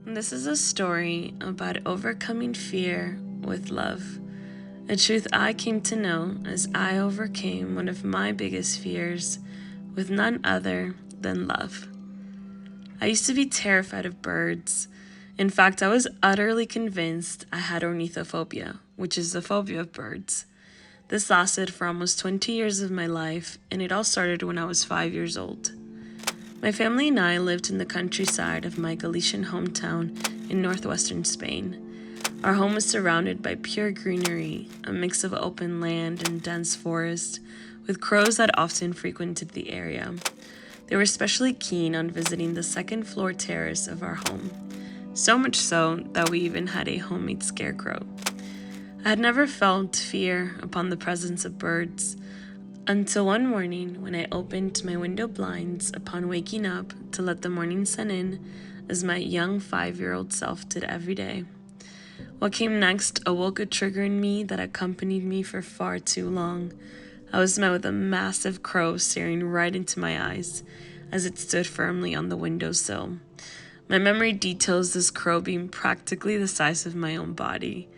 This is a story about overcoming fear with love, a truth I came to know as I overcame one of my biggest fears with none other than love. I used to be terrified of birds. In fact, I was utterly convinced I had ornithophobia, which is the phobia of birds. This lasted for almost 20 years of my life, and it all started when I was 5 years old. My family and I lived in the countryside of my Galician hometown in northwestern Spain. Our home was surrounded by pure greenery, a mix of open land and dense forest, with crows that often frequented the area. They were especially keen on visiting the second floor terrace of our home, so much so that we even had a homemade scarecrow. I had never felt fear upon the presence of birds, until one morning when I opened my window blinds upon waking up to let the morning sun in, as my young 5-year-old self did every day. What came next awoke a trigger in me that accompanied me for far too long. I was met with a massive crow staring right into my eyes as it stood firmly on the windowsill. My memory details this crow being practically the size of my own body,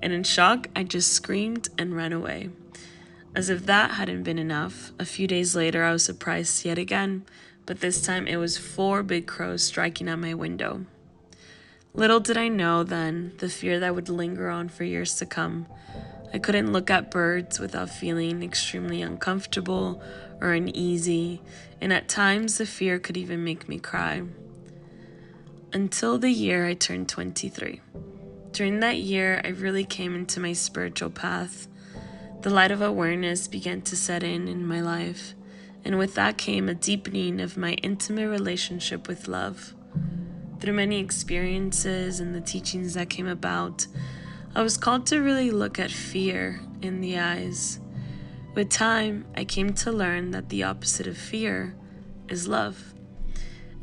and in shock, I just screamed and ran away. As if that hadn't been enough, a few days later I was surprised yet again, but this time it was 4 big crows striking at my window. Little did I know then the fear that would linger on for years to come. I couldn't look at birds without feeling extremely uncomfortable or uneasy, and at times the fear could even make me cry. Until the year I turned 23. During that year, I really came into my spiritual path. The light of awareness began to set in my life, and with that came a deepening of my intimate relationship with love. Through many experiences and the teachings that came about, I was called to really look at fear in the eyes. With time, I came to learn that the opposite of fear is love.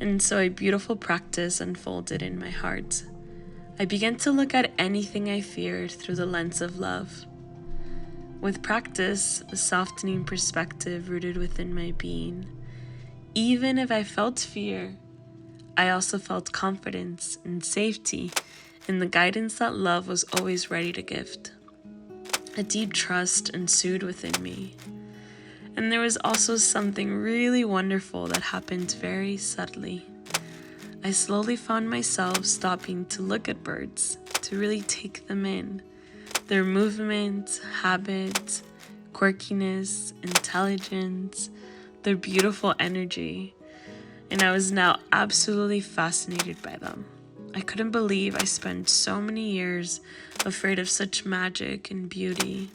And so a beautiful practice unfolded in my heart. I began to look at anything I feared through the lens of love. With practice, a softening perspective rooted within my being. Even if I felt fear, I also felt confidence and safety in the guidance that love was always ready to gift. A deep trust ensued within me. And there was also something really wonderful that happened very subtly. I slowly found myself stopping to look at birds, to really take them in. Their movement, habits, quirkiness, intelligence, their beautiful energy, and I was now absolutely fascinated by them. I couldn't believe I spent so many years afraid of such magic and beauty.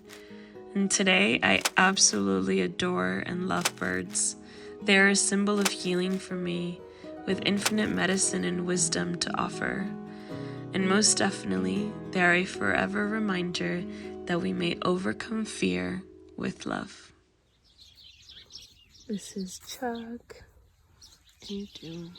And today, I absolutely adore and love birds. They are a symbol of healing for me, with infinite medicine and wisdom to offer. And most definitely, they are a forever reminder that we may overcome fear with love. This is Chuck. How you doing?